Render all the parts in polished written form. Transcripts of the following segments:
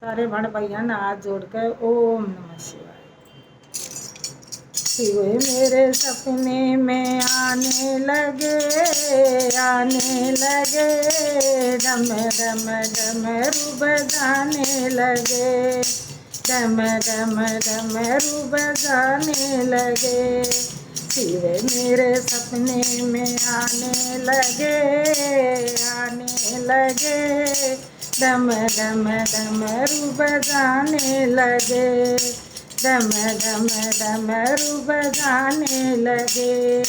सारे बड़ भैया ने हाथ जोड़ कर ओम नमः शिवाय। शिव मेरे सपने में आने लगे, आने लगे, डम डम डमरू बजाने लगे, डम डम डमरू बजाने लगे। शिव मेरे सपने में आने लगे, आने लगे, डम डम डमरू बजाने लगे, डम डम डमरू बजाने लगे।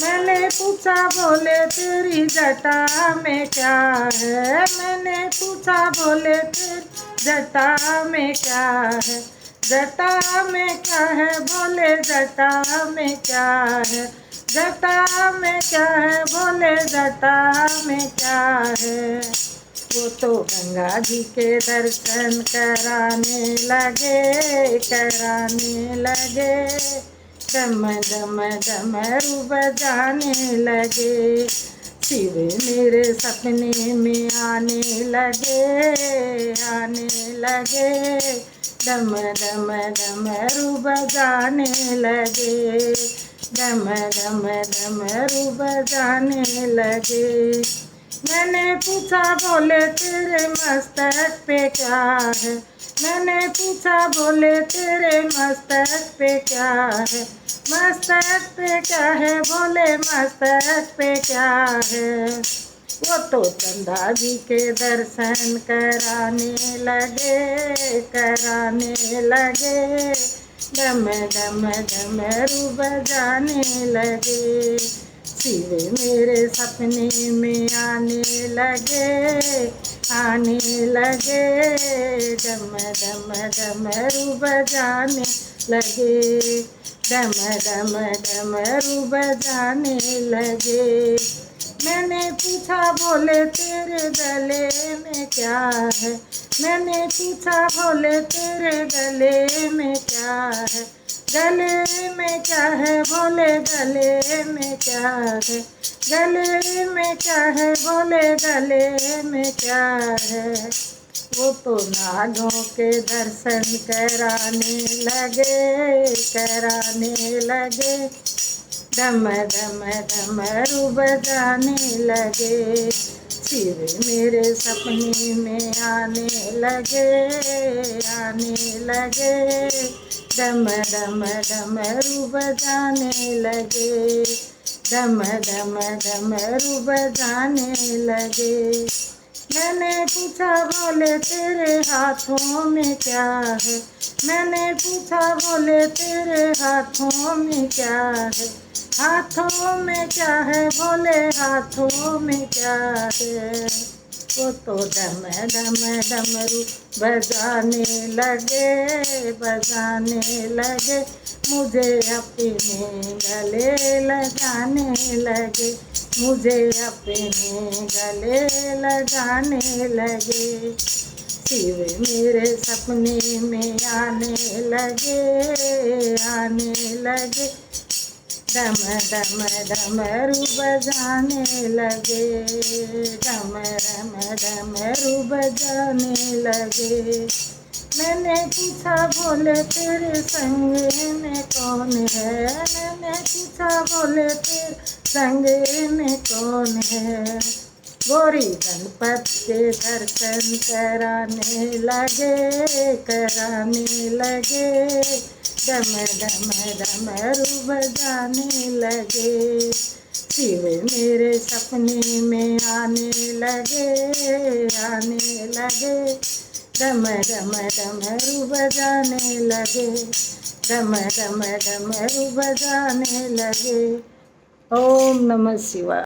मैंने पूछा बोले तेरी जटा में क्या है, मैंने पूछा बोले तेरी जटा में क्या है, जटा में क्या है, बोले जटा में क्या है, जटा में क्या है, बोले जटा में क्या है। वो तो गंगा जी के दर्शन कराने लगे, कराने लगे, डम डम डमरू बजाने लगे। शिव मेरे सपने में आने लगे, आने लगे, डम डम डमरू बजाने लगे, डम डम डमरू बजाने लगे। मैंने पूछा बोले तेरे मस्तक पे क्या है, मैंने पूछा बोले तेरे मस्तक पे क्या है, मस्तक पे क्या है, बोले मस्तक पे क्या है। वो तो चंदा जी के दर्शन कराने लगे, कराने लगे, डम डम डमरू बजाने लगे। शिव मेरे सपने में आने लगे, आने लगे, डम डम डमरू बजाने लगे, डम डम डमरू बजाने लगे। मैंने पूछा बोले तेरे गले में क्या है, मैंने पूछा बोले तेरे गले में क्या है, गले में क्या है, बोले गले में क्या है, गले में क्या है, बोले गले में क्या है। वो तो नागों के दर्शन कराने लगे, कराने लगे, डम डम डमरू बजाने लगे। शिव मेरे सपने में आने लगे, आने लगे, डम डम डमरू बजाने लगे, डम डम डमरू बजाने लगे। मैंने पूछा बोले तेरे हाथों में क्या है, मैंने पूछा बोले तेरे हाथों में क्या है, हाथों में क्या है, बोले हाथों में क्या है। वो तो डम डम डमरू बजाने लगे, बजाने लगे, मुझे अपने गले लगाने लगे, मुझे अपने गले लगाने लगे। शिव मेरे सपने में आने लगे, आने लगे, डम डम डमरू बजाने लगे, डम डम डमरू बजाने लगे। मैंने पूछा बोले तेरे संग में कौन है, मैंने पूछा बोले तेरे संग में कौन है। गौरी गणपत के दर्शन कराने लगे, कराने लगे, डम डम डमरू बजाने लगे। शिव मेरे सपने में आने लगे, आने लगे, डम डम डमरू बजाने लगे, डम डम डमरू बजाने लगे। ओम नमः शिवाय।